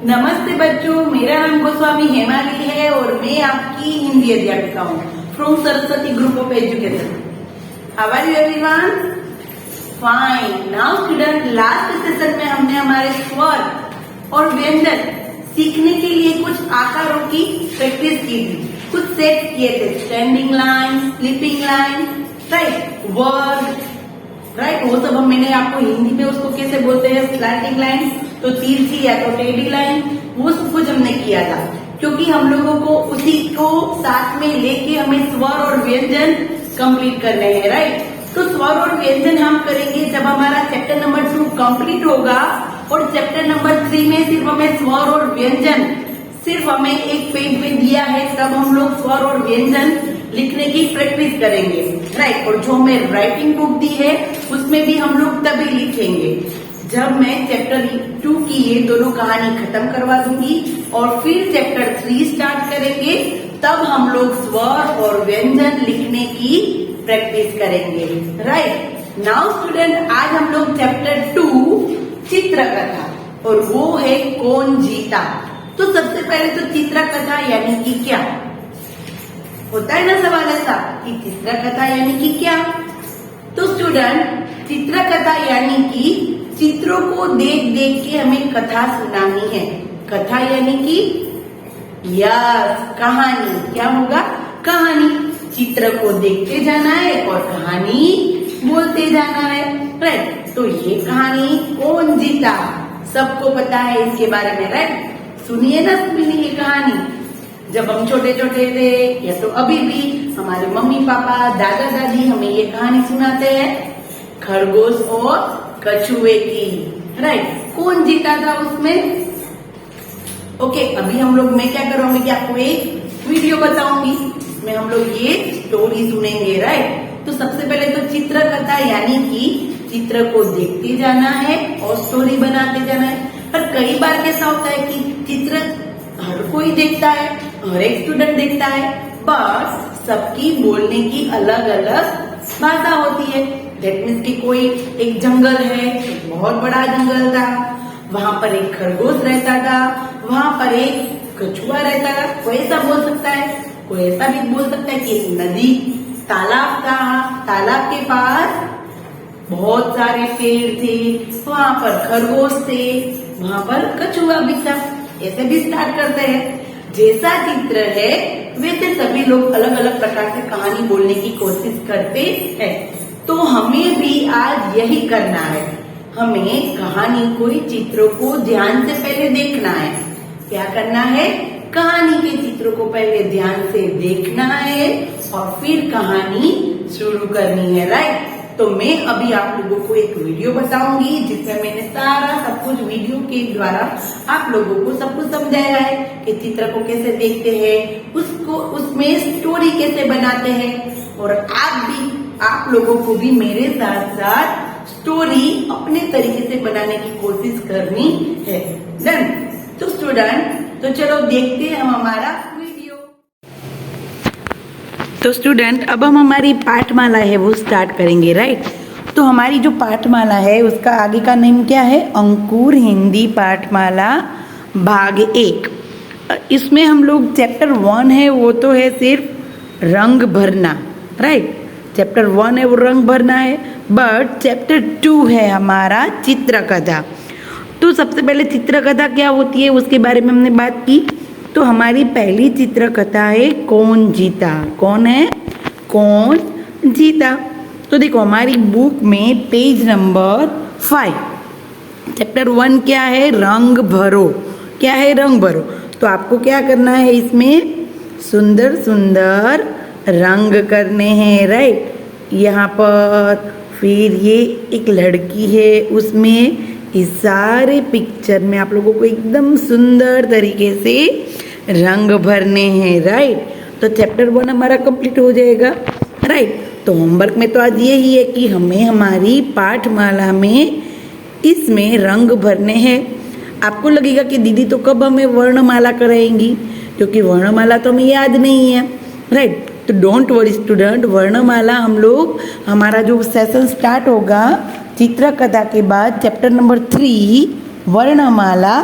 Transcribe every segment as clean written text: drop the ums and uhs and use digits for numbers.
नमस्ते बच्चों, मेरा नाम गोस्वामी हेमाली है और मैं आपकी हिंदी अध्यापिका हूँ from Saraswati group of education. How are you everyone? Fine. Now student, last session में हमने हमारे स्वर और व्यंजन सीखने के लिए कुछ आकारों की प्रैक्टिस की थी, कुछ सेट किए थे, standing line, sleeping line, right, word, right. वो सब मैंने आपको हिंदी में उसको कैसे बोलते हैं, स्लैंटिंग लाइन, तो तिरछी या तो टेढ़ी लाइन, वो सब कुछ हमने किया था, क्योंकि हम लोगों को उसी को साथ में लेके हमें स्वर और व्यंजन कंप्लीट करने हैं, राइट। तो स्वर और व्यंजन हम करेंगे जब हमारा चैप्टर नंबर 2 कंप्लीट होगा और चैप्टर नंबर 3 में सिर्फ हमें स्वर और व्यंजन सिर्फ हमें एक पेज में दिया है, तब हम लोग स्वर और व्यंजन लिखने की प्रैक्टिस करेंगे, राइट। और जो हमें राइटिंग बुक दी है उसमें भी हम लोग तभी लिखेंगे जब मैं चैप्टर 2 की ये दोनों कहानी खत्म करवा दूंगी और फिर चैप्टर 3 स्टार्ट करेंगे, तब हम लोग स्वर और व्यंजन लिखने की प्रैक्टिस करेंगे, राइट। नाउ स्टूडेंट, आज हम लोग चैप्टर 2 चित्रकथा और वो है कौन जीता। तो सबसे पहले तो चित्रकथा यानी कि क्या होता है ना, सवाल ऐसा कि चित्रकथा यानी कि क्या। तो स्टूडेंट, चित्रकथा यानी कि चित्रों को देख देख के हमें कथा सुनानी है। कथा यानी कि यस, कहानी। क्या होगा? कहानी। चित्र को देखते जाना है और कहानी बोलते जाना है, राइट। तो ये कहानी कौन जीता सबको पता है इसके बारे में, राइट। सुनिए ना, सुनिए ये कहानी। जब हम छोटे छोटे थे या तो अभी भी हमारे मम्मी पापा, दादा दादी हमें ये कहानी सुनाते हैं, खरगोश और कछुए की, राइट। कौन जीता था उसमें? ओके, अभी हम लोग, मैं क्या करूंगी कि आपको एक वीडियो बताऊंगी, मैं हम लोग ये स्टोरी सुनेंगे, राइट। तो सबसे पहले तो चित्रकथा यानी कि चित्र को देखते जाना है और स्टोरी बनाते जाना है। पर कई बार कैसा होता है कि चित्र हर कोई देखता है, हर एक स्टूडेंट देखता है, बस सबकी बोलने की अलग अलग भाषा होती है। दैट मीन्स कि कोई एक जंगल है, बहुत बड़ा जंगल था, वहां पर एक खरगोश रहता था, वहां पर एक कछुआ रहता था, कोई ऐसा बोल सकता है। कोई ऐसा भी बोल सकता है कि एक नदी, तालाब था, तालाब के पास बहुत सारे पेड़ थे, वहां पर खरगोश थे, वहां पर कछुआ भी था। ऐसे भी स्टार्ट करते हैं। जैसा चित्र है वैसे सभी लोग अलग अलग प्रकार से कहानी बोलने की कोशिश करते हैं। तो हमें भी आज यही करना है, हमें कहानी को, चित्रों को ध्यान से पहले देखना है। क्या करना है? कहानी के चित्रों को पहले ध्यान से देखना है और फिर कहानी शुरू करनी है, राइट। तो मैं अभी आप लोगों को एक वीडियो बताऊंगी जिसमें मैंने सारा सब कुछ वीडियो के द्वारा आप लोगों को सब कुछ समझाया है कि चित्र को कैसे देखते हैं, उसको उसमें स्टोरी कैसे बनाते हैं, और आप लोगों को भी मेरे साथ साथ स्टोरी अपने तरीके से बनाने की कोशिश करनी है। डन? तो स्टूडेंट, तो चलो देखते हैं हम हमारा वीडियो। तो स्टूडेंट, अब हम हमारी पाठमाला है वो स्टार्ट करेंगे, राइट। तो हमारी जो पाठमाला है उसका आगे का नेम क्या है? अंकुर हिंदी पाठमाला भाग 1। इसमें हम लोग चैप्टर 1 है वो तो है सिर्फ रंग भरना, राइट। चैप्टर 1 है वो रंग भरना है, बट चैप्टर 2 है हमारा चित्रकथा। तो सबसे पहले चित्रकथा क्या होती है उसके बारे में हमने बात की। तो हमारी पहली चित्रकथा है कौन जीता। कौन है? कौन जीता। तो देखो हमारी बुक में पेज नंबर 5, चैप्टर 1 क्या है? रंग भरो। क्या है? रंग भरो। तो आपको क्या करना है? इसमें सुंदर सुंदर रंग करने हैं, राइट। यहाँ पर फिर ये एक लड़की है, उसमें इस सारे पिक्चर में आप लोगों को एकदम सुंदर तरीके से रंग भरने हैं, राइट। तो चैप्टर 1 हमारा कंप्लीट हो जाएगा, राइट। तो होमवर्क में तो आज यही है कि हमें हमारी पाठमाला में इसमें रंग भरने हैं। आपको लगेगा कि दीदी तो कब हमें वर्णमाला कराएंगी, क्योंकि वर्णमाला तो हमें याद नहीं है, राइट। तो डोंट वरी स्टूडेंट, वर्णमाला हम लोग, हमारा जो सेशन स्टार्ट होगा चित्रकथा के बाद चैप्टर नंबर 3 वर्णमाला,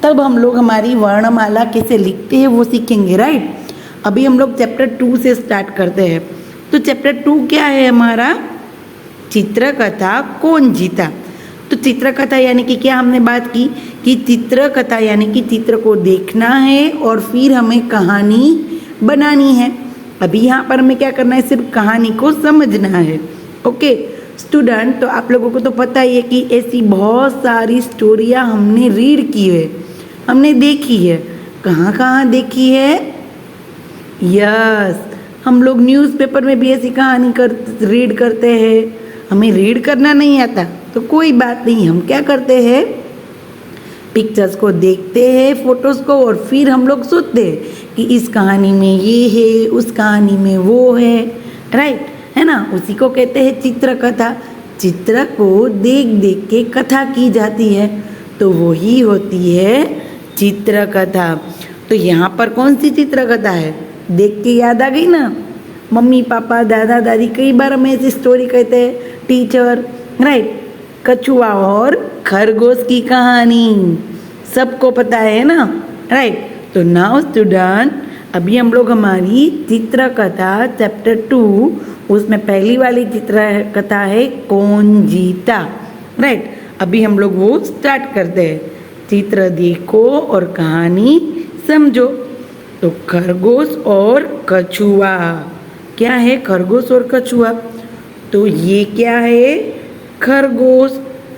तब हम लोग हमारी वर्णमाला कैसे लिखते हैं वो सीखेंगे, राइट। अभी हम लोग चैप्टर 2 से स्टार्ट करते हैं। तो चैप्टर 2 क्या है हमारा? चित्रकथा कौन जीता। तो चित्रकथा यानी कि क्या हमने बात की कि चित्रकथा यानी कि चित्र को देखना है और फिर हमें कहानी बनानी है। अभी यहाँ पर हमें क्या करना है? सिर्फ कहानी को समझना है। ओके स्टूडेंट, तो आप लोगों को तो पता ही है कि ऐसी बहुत सारी स्टोरियाँ हमने रीड की है, हमने देखी है। कहाँ कहाँ देखी है? यस, हम लोग न्यूज़पेपर में भी ऐसी कहानी रीड करते हैं। हमें रीड करना नहीं आता तो कोई बात नहीं, हम क्या करते हैं? पिक्चर्स को देखते हैं, फोटोज़ को, और फिर हम लोग सोचते हैं कि इस कहानी में ये है, उस कहानी में वो है, राइट, है ना। उसी को कहते हैं चित्रकथा। चित्र को देख देख के कथा की जाती है तो वही होती है चित्रकथा। तो यहाँ पर कौन सी चित्रकथा है? देख के याद आ गई ना? मम्मी पापा दादा दादी कई बार हमें ऐसी स्टोरी कहते हैं, टीचर, राइट। कछुआ और खरगोश की कहानी सबको पता है ना, राइट। तो नाउ स्टूडेंट, अभी हम लोग हमारी चित्रकथा चैप्टर 2 उसमें पहली वाली चित्रकथा है कौन जीता, राइट। अभी हम लोग वो स्टार्ट करते हैं। चित्र देखो और कहानी समझो। तो खरगोश और कछुआ, क्या है खरगोश और कछुआ? तो ये क्या है? खरगोश,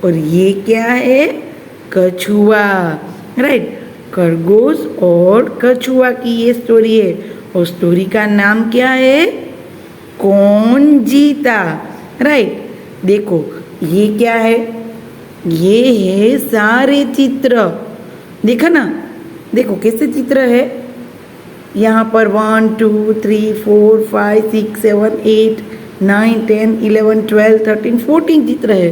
और ये क्या है? कछुआ, राइट। खरगोश और कछुआ की ये स्टोरी है और स्टोरी का नाम क्या है? कौन जीता, राइट। देखो ये क्या है? ये है सारे चित्र, देखा ना? देखो कैसे चित्र है। यहाँ पर 1 2 3 4 5 6 7 8 9 10 11 12 13 14 चित्र है।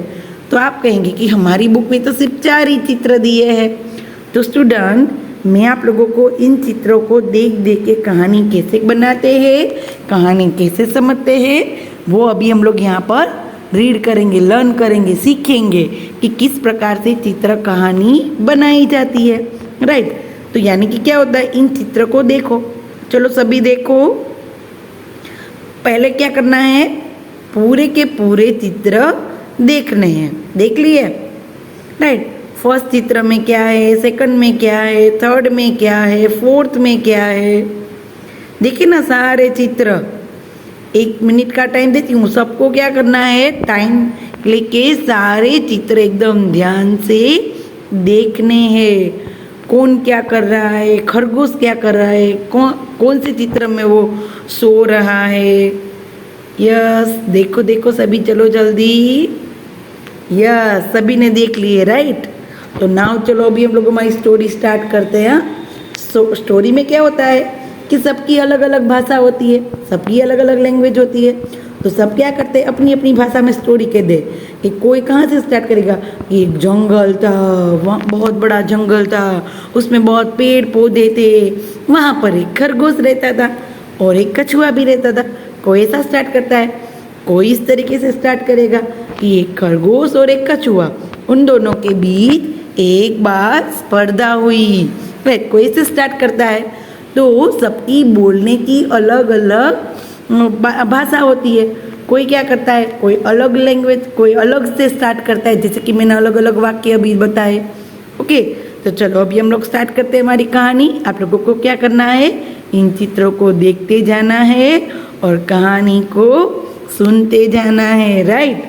तो आप कहेंगे कि हमारी बुक में तो सिर्फ 4 ही चित्र दिए हैं। तो स्टूडेंट, मैं आप लोगों को इन चित्रों को देख देख के कहानी कैसे बनाते हैं, कहानी कैसे समझते हैं, वो अभी हम लोग यहाँ पर रीड करेंगे, लर्न करेंगे, सीखेंगे कि किस प्रकार से चित्र कहानी बनाई जाती है, राइट। तो यानी कि क्या होता है? इन चित्र को देखो। चलो सभी देखो। पहले क्या करना है? पूरे के पूरे चित्र देखने हैं। देख लिए, राइट। फर्स्ट चित्र में क्या है, सेकंड में क्या है, थर्ड में क्या है, फोर्थ में क्या है, देखिए ना सारे चित्र। 1 मिनट का टाइम देती हूँ, सबको क्या करना है? टाइम लेके सारे चित्र एकदम ध्यान से देखने हैं। कौन क्या कर रहा है, खरगोश क्या कर रहा है, कौन से चित्र में वो सो रहा है। यस, देखो देखो सभी, चलो जल्दी। यस, सभी ने देख लिए, राइट। तो नाउ चलो अभी हम लोग हमारी स्टोरी स्टार्ट करते हैं। स्टोरी में क्या होता है कि सबकी अलग अलग भाषा होती है, सबकी अलग अलग लैंग्वेज होती है। तो सब क्या करते हैं? अपनी अपनी भाषा में स्टोरी कह दे कि कोई कहाँ से स्टार्ट करेगा कि एक जंगल था, वहाँ बहुत बड़ा जंगल था, उसमें बहुत पेड़ पौधे थे, वहाँ पर एक खरगोश रहता था और एक कछुआ भी रहता था। कोई ऐसा स्टार्ट करता है, कोई इस तरीके से स्टार्ट करेगा कि एक खरगोश और एक कछुआ, उन दोनों के बीच एक बार स्पर्धा हुई, राइट। कोई से स्टार्ट करता है। तो सबकी बोलने की अलग अलग भाषा होती है। कोई क्या करता है? कोई अलग लैंग्वेज, कोई अलग से स्टार्ट करता है, जैसे कि मैंने अलग अलग वाक्य अभी बताए। ओके, तो चलो अभी हम लोग स्टार्ट करते हैं हमारी कहानी। आप लोगों को क्या करना है? इन चित्रों को देखते जाना है और कहानी को सुनते जाना है, राइट।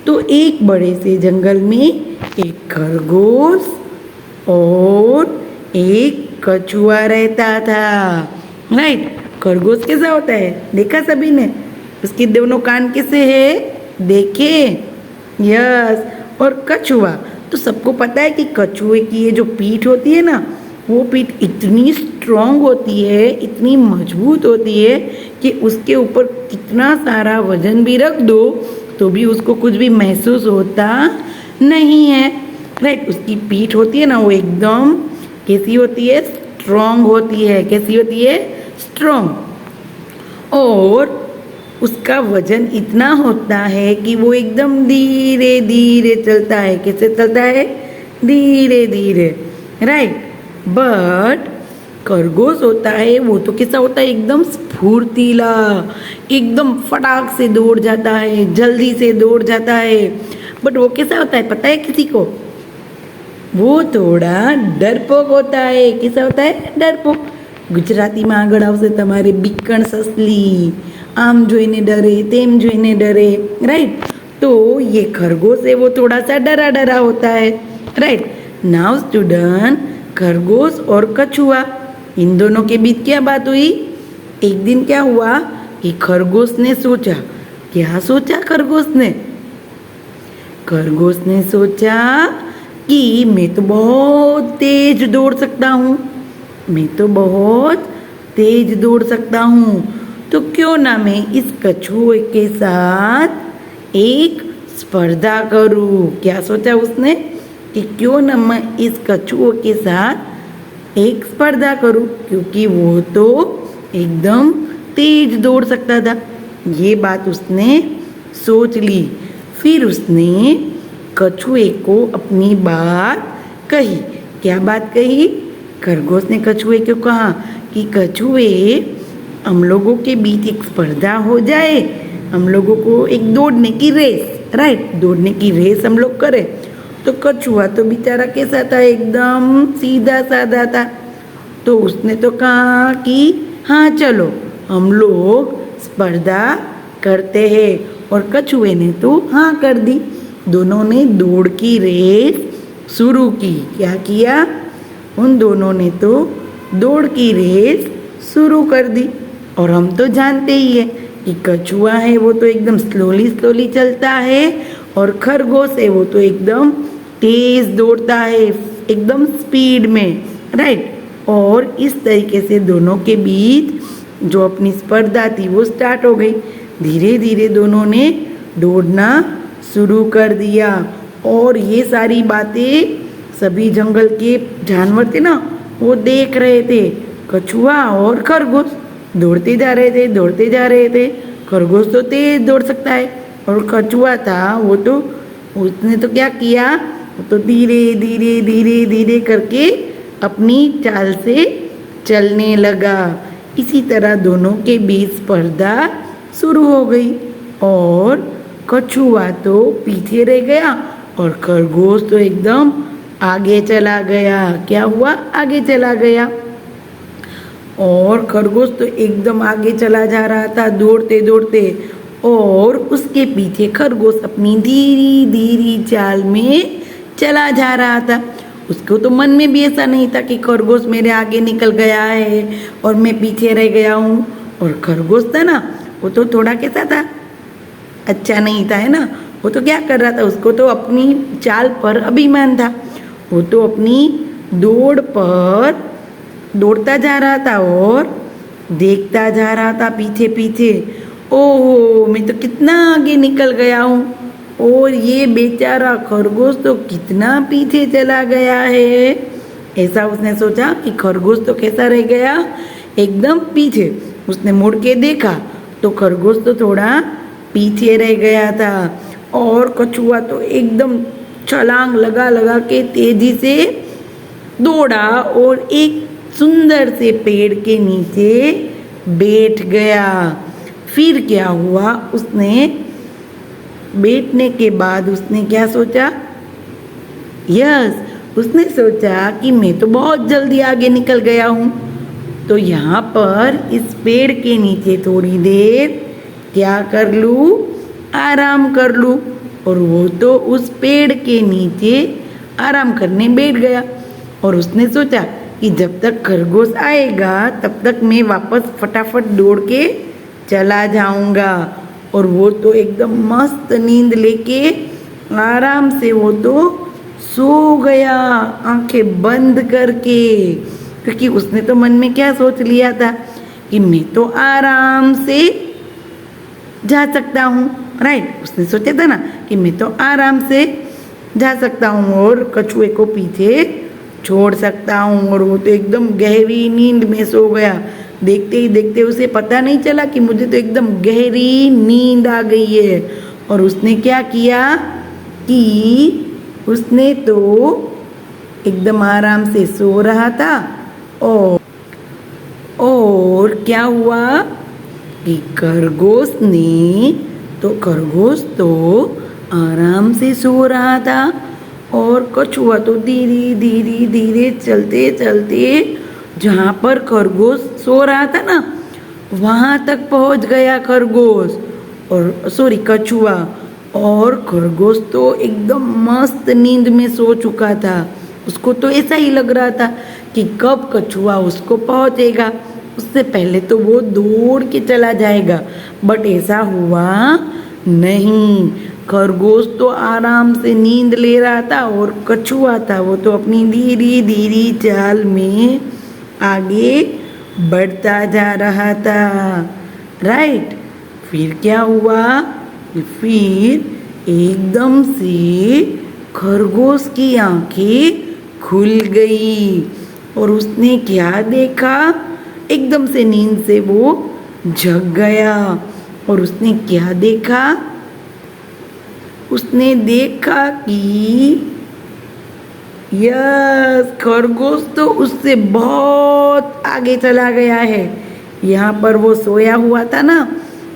तो एक बड़े से जंगल में एक खरगोश और एक कछुआ रहता था, राइट। खरगोश कैसा होता है? देखा सभी ने? उसके दोनों कान कैसे है? देखे? यस। और कछुआ, तो सबको पता है कि कछुए की ये जो पीठ होती है ना, वो पीठ इतनी स्ट्रॉन्ग होती है, इतनी मजबूत होती है कि उसके ऊपर कितना सारा वजन भी रख दो तो भी उसको कुछ भी महसूस होता नहीं है, राइट। उसकी पीठ होती है ना, वो एकदम कैसी होती है? स्ट्रॉन्ग होती है। कैसी होती है? स्ट्रॉन्ग। और उसका वजन इतना होता है कि वो एकदम धीरे धीरे चलता है। कैसे चलता है? धीरे धीरे, राइट। बट खरगोश होता है वो तो कैसा होता है, एकदम स्फूर्तिला, एकदम फटाक से दौड़ जाता है, जल्दी से दौड़ जाता है। बट वो कैसा होता है पता है किसी को? वो थोड़ा डरपोक होता है। कैसा होता है? डरपोक। ગુજરાતીમાં આગળ આવશે તમારે બીકણ સસલી, આમ જોઈને ડરે, તેમ જોઈને ડરે, राइट। तो ये खरगोश है वो थोड़ा सा डरा डरा होता है, राइट। नाउ स्टूडेंट, खरगोश और कछुआ, इन दोनों के बीच क्या बात हुई? एक दिन क्या हुआ कि खरगोश ने सोचा, क्या सोचा खरगोश ने? खरगोश ने सोचा कि मैं तो बहुत तेज दौड़ सकता हूँ, मैं तो बहुत तेज दौड़ सकता हूँ, तो क्यों ना मैं इस कछुए के साथ एक स्पर्धा करूँ। क्या सोचा उसने? कि क्यों ना मैं इस कछुए के साथ एक स्पर्धा करूँ, क्योंकि वो तो एकदम तेज दौड़ सकता था। ये बात उसने सोच ली। फिर उसने कछुए को अपनी बात कही। क्या बात कही? खरगोश ने कछुए को कहा कि कछुए, हम लोगों के बीच एक स्पर्धा हो जाए, हम लोगों को एक दौड़ने की रेस, राइट, दौड़ने की रेस हम लोग करें। तो कछुआ तो बेचारा कैसा था? एकदम सीधा साधा था। तो उसने तो कहा कि हाँ चलो हम लोग स्पर्धा करते हैं, और कछुए ने तो हाँ कर दी। दोनों ने दौड़ की रेस शुरू की। क्या किया? उन दोनों ने तो दौड़ की रेस शुरू कर दी। और हम तो जानते ही है कि कछुआ है वो तो एकदम स्लोली स्लोली चलता है, और खरगोश है वो तो एकदम तेज दौड़ता है, एकदम स्पीड में, राइट। और इस तरीके से दोनों के बीच जो अपनी स्पर्धा थी वो स्टार्ट हो गई। धीरे धीरे दोनों ने दौड़ना शुरू कर दिया। और ये सारी बातें सभी जंगल के जानवर थे ना, वो देख रहे थे। कछुआ और खरगोश दौड़ते जा रहे थे, दौड़ते जा रहे थे। खरगोश तो तेज दौड़ सकता है, और कछुआ था वो तो, उसने तो क्या किया, वो तो धीरे धीरे धीरे धीरे करके अपनी चाल से चलने लगा। इसी तरह दोनों के बीच स्पर्धा शुरू हो गई, और कछुआ तो पीछे रह गया और खरगोश तो एकदम आगे चला गया। क्या हुआ? आगे चला गया। और खरगोश तो एकदम आगे चला जा रहा था दौड़ते दौड़ते, और उसके पीछे खरगोश अपनी धीरी धीरी चाल में चला जा रहा था। उसको तो मन में भी ऐसा नहीं था कि खरगोश मेरे आगे निकल गया है और मैं पीछे रह गया हूँ। और खरगोश था ना, वो तो थोड़ा कैसा था, अच्छा नहीं था, है ना। वो तो क्या कर रहा था, उसको तो अपनी चाल पर अभिमान था। वो तो अपनी दौड़ पर दौड़ता जा रहा था और देखता जा रहा था पीछे पीछे। ओहो, मैं तो कितना आगे निकल गया हूँ, और ये बेचारा खरगोश तो कितना पीछे चला गया है। ऐसा उसने सोचा कि खरगोश तो कैसा रह गया, एकदम पीछे। उसने मुड़ के देखा तो खरगोश तो थोड़ा पीछे रह गया था, और कछुआ तो एकदम छलांग लगा लगा के तेजी से दौड़ा और एक सुंदर से पेड़ के नीचे बैठ गया। फिर क्या हुआ, उसने बैठने के बाद उसने क्या सोचा? उसने सोचा कि मैं तो बहुत जल्दी आगे निकल गया हूँ, तो यहाँ पर इस पेड़ के नीचे थोड़ी देर क्या कर लूँ, आराम कर लूँ। और वो तो उस पेड़ के नीचे आराम करने बैठ गया, और उसने सोचा कि जब तक खरगोश आएगा तब तक मैं वापस फटाफट दौड़ के चला जाऊंगा। और वो तो एकदम मस्त नींद लेके आराम से वो तो सो गया, आंखें बंद करके, क्योंकि उसने तो मन में क्या सोच लिया था कि मैं तो आराम से जा सकता हूँ, राइट। उसने सोचा था ना कि मैं तो आराम से जा सकता हूँ और कछुए को पीछे छोड़ सकता हूँ। और वो तो एकदम गहरी नींद में सो गया। देखते ही देखते उसे पता नहीं चला कि मुझे तो एकदम गहरी नींद आ गई है। और उसने क्या किया कि उसने तो एकदम आराम से सो रहा था। और क्या हुआ कि खरगोश तो आराम से सो रहा था और कछुआ तो धीरे धीरे धीरे चलते चलते जहाँ पर खरगोश सो रहा था ना वहाँ तक पहुँच गया कछुआ। और खरगोश तो एकदम मस्त नींद में सो चुका था। उसको तो ऐसा ही लग रहा था कि कब कछुआ उसको पहुँचेगा, उससे पहले तो वो दौड़ के चला जाएगा। बट ऐसा हुआ नहीं। खरगोश तो आराम से नींद ले रहा था और कछुआ था वो तो अपनी धीरे धीरे चाल में आगे बढ़ता जा रहा था। राइट। फिर क्या हुआ, फिर एकदम से खरगोश की आंखें खुल गई और उसने क्या देखा, एकदम से नींद से वो जग गया। और उसने क्या देखा, उसने देखा कि यस, खरगोश तो उससे बहुत आगे चला गया है। यहाँ पर वो सोया हुआ था ना,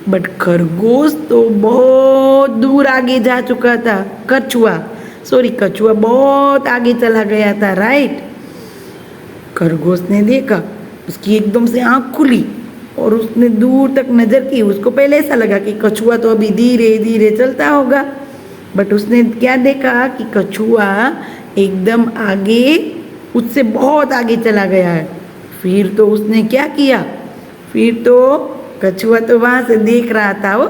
बट खरगोश तो बहुत दूर आगे जा चुका था। कछुआ बहुत आगे चला गया था। राइट। खरगोश ने देखा, उसकी एकदम से आंख खुली और उसने दूर तक नजर की। उसको पहले ऐसा लगा कि कछुआ तो अभी धीरे धीरे चलता होगा, बट उसने क्या देखा कि कछुआ एकदम आगे, उससे बहुत आगे चला गया है। फिर तो उसने क्या किया, फिर तो कछुआ तो वहाँ से देख रहा था। वो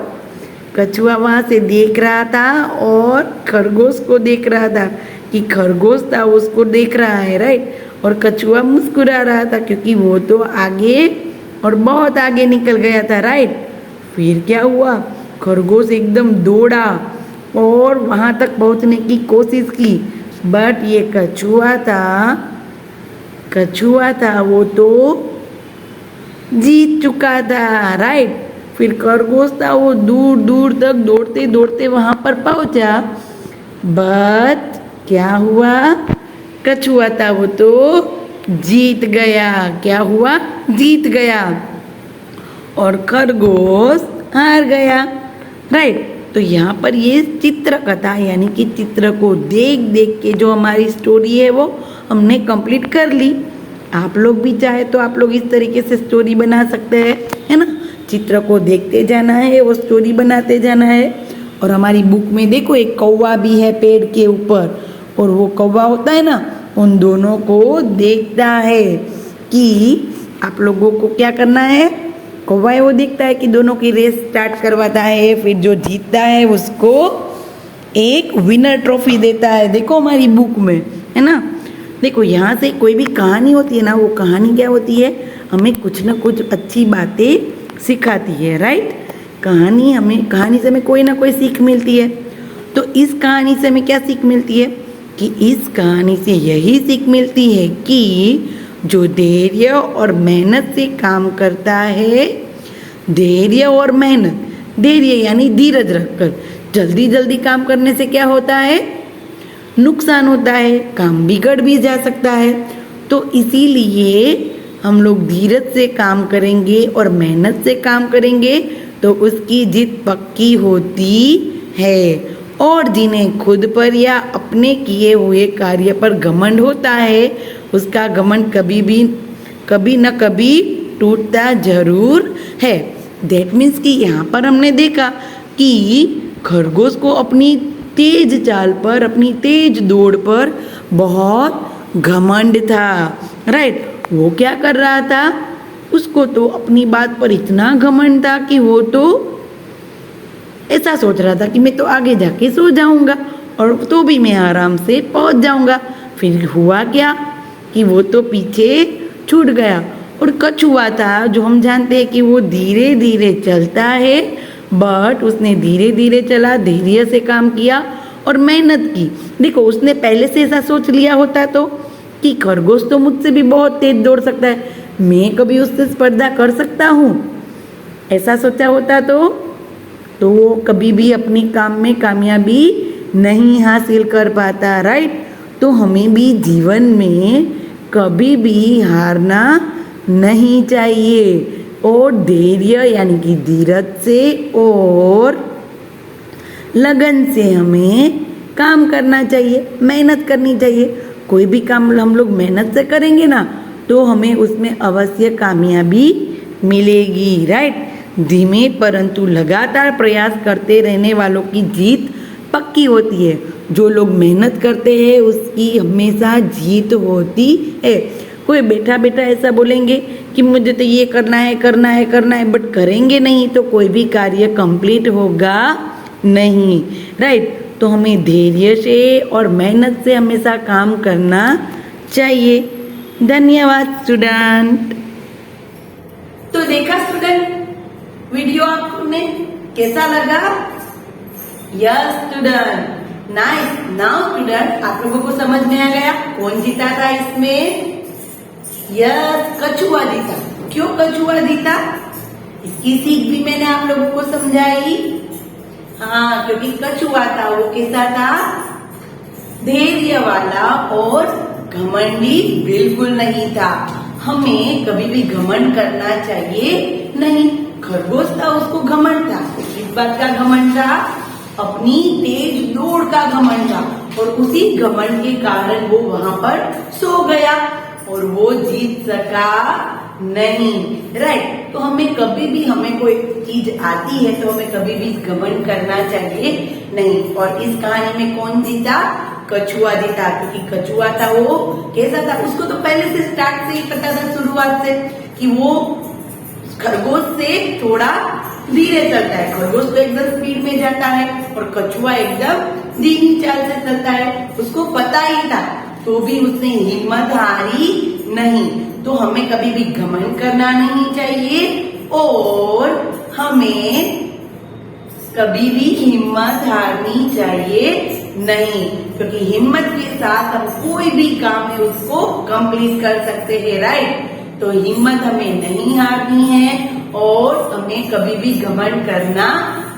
कछुआ वहाँ से देख रहा था और खरगोश को देख रहा था कि खरगोश था उसको देख रहा है। राइट। और कछुआ मुस्कुरा रहा था क्योंकि वो तो आगे और बहुत आगे निकल गया था। राइट। फिर क्या हुआ, खरगोश एकदम दौड़ा और वहाँ तक पहुँचने की कोशिश की, बट ये कछुआ था वो तो जीत चुका था। राइट। फिर खरगोश था वो दूर दूर तक दौड़ते दौड़ते वहाँ पर पहुँचा, बट क्या हुआ, कछुआ था वो तो जीत गया। क्या हुआ, जीत गया और खरगोश हार गया। राइट। तो यहाँ पर ये चित्र कथा यानी कि चित्र को देख देख के जो हमारी स्टोरी है वो हमने कंप्लीट कर ली। आप लोग भी चाहे तो आप लोग इस तरीके से स्टोरी बना सकते हैं, है ना। चित्र को देखते जाना है, वो स्टोरी बनाते जाना है। और हमारी बुक में देखो एक कौवा भी है पेड़ के ऊपर, और वो कौवा होता है ना, उन दोनों को देखता है कि आप लोगों को क्या करना है। कौवा है वो देखता है कि दोनों की रेस स्टार्ट करवाता है, फिर जो जीतता है उसको एक विनर ट्रॉफी देता है। देखो हमारी बुक में, है ना। देखो यहाँ से कोई भी कहानी होती है ना, वो कहानी क्या होती है, हमें कुछ ना कुछ अच्छी बातें सिखाती है। राइट। कहानी से हमें कोई ना कोई सीख मिलती है। तो इस कहानी से हमें क्या सीख मिलती है कि इस कहानी से यही सीख मिलती है कि जो धैर्य और मेहनत से काम करता है, धैर्य और मेहनत, धैर्य यानी धीरज रखकर जल्दी जल्दी काम करने से क्या होता है, नुकसान होता है, काम बिगड़ भी जा सकता है। तो इसीलिए हम लोग धीरज से काम करेंगे और मेहनत से काम करेंगे तो उसकी जीत पक्की होती है। और जिन्हें खुद पर या अपने किए हुए कार्य पर घमंड होता है, उसका घमंड कभी न कभी टूटता जरूर है। दैट मीन्स कि यहाँ पर हमने देखा कि खरगोश को अपनी तेज चाल पर, अपनी तेज दौड़ पर बहुत घमंड था। राइट। वो क्या कर रहा था, उसको तो अपनी बात पर इतना घमंड था कि वो तो ऐसा सोच रहा था कि मैं तो आगे जाके सो जाऊंगा और तो भी मैं आराम से पहुंच जाऊंगा। फिर हुआ क्या कि वो तो पीछे छूट गया। और कछुआ था, जो हम जानते हैं कि वो धीरे धीरे चलता है, बट उसने धीरे धीरे चला, धैर्य से काम किया और मेहनत की। देखो उसने पहले से ऐसा सोच लिया होता तो कि खरगोश तो मुझसे भी बहुत तेज दौड़ सकता है, मैं कभी उससे स्पर्धा कर सकता हूँ, ऐसा सोचा होता तो वो कभी भी अपनी काम में कामयाबी नहीं हासिल कर पाता। राइट। तो हमें भी जीवन में कभी भी हारना नहीं चाहिए और धैर्य यानी कि धीरज से और लगन से हमें काम करना चाहिए, मेहनत करनी चाहिए। कोई भी काम हम लोग मेहनत से करेंगे ना तो हमें उसमें अवश्य कामयाबी मिलेगी, राइट। धीमे परंतु लगातार प्रयास करते रहने वालों की जीत पक्की होती है। जो लोग मेहनत करते हैं उसकी हमेशा जीत होती है। कोई बैठा बैठा ऐसा बोलेंगे कि मुझे तो ये करना है करना है करना है, बट करेंगे नहीं तो कोई भी कार्य कंप्लीट होगा नहीं, राइट। तो हमें धैर्य से और मेहनत से हमेशा काम करना चाहिए। धन्यवाद स्टूडेंट। तो देखा स्टूडेंट, वीडियो आपने कैसा लगा? Yes student, nice. Now student, आप लोगों को समझ में आ गया कौन जीता था इसमें? यस, कछुआ जीता। क्यों कछुआ जीता? इसकी सीख भी मैंने आप लोगों को समझाई। हाँ, क्योंकि कछुआ था वो कैसा था? धैर्य वाला और घमंडी बिल्कुल नहीं था। हमें कभी भी घमंड करना चाहिए नहीं। खरगोश था, उसको घमंड था। किस बात का घमंड था? अपनी तेज दौड़ का घमंड था और उसी घमंड के कारण वो वहां पर सो गया और वो जीत सका नहीं, राइट। तो हमें कभी भी हमें कोई चीज आती है तो हमें कभी भी घमंड करना चाहिए नहीं। और इस कहानी में कौन जीता? कछुआ जीता, क्योंकि कछुआ था वो कैसा था? उसको तो पहले से स्टार्ट से ही पता था, शुरुआत से, कि वो खरगोश से थोड़ा धीरे चलता है। खरगोश तो एकदम स्पीड में जाता है और कछुआ एकदम धीमी चाल से चलता है। उसको पता ही था, तो भी उसने हिम्मत हारी नहीं। तो हमें कभी भी घमंड करना नहीं चाहिए और हमें कभी भी हिम्मत हारनी चाहिए नहीं, क्योंकि हिम्मत के साथ हम कोई भी काम है उसको कंप्लीट कर सकते हैं, राइट। तो हिम्मत हमें नहीं हारनी है और हमें कभी भी घमंड करना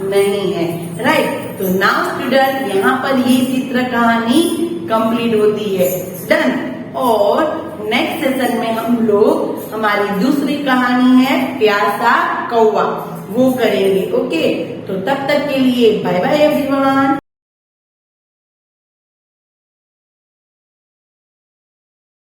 नहीं है, राइट। तो नाउ स्टूडेंट, यहाँ पर ये चित्र कहानी कंप्लीट होती है, डन। और नेक्स्ट सेशन में हम लोग हमारी दूसरी कहानी है प्यासा कौवा, वो करेंगे, ओके। तो तब तक के लिए बाय बाय एवरीवन।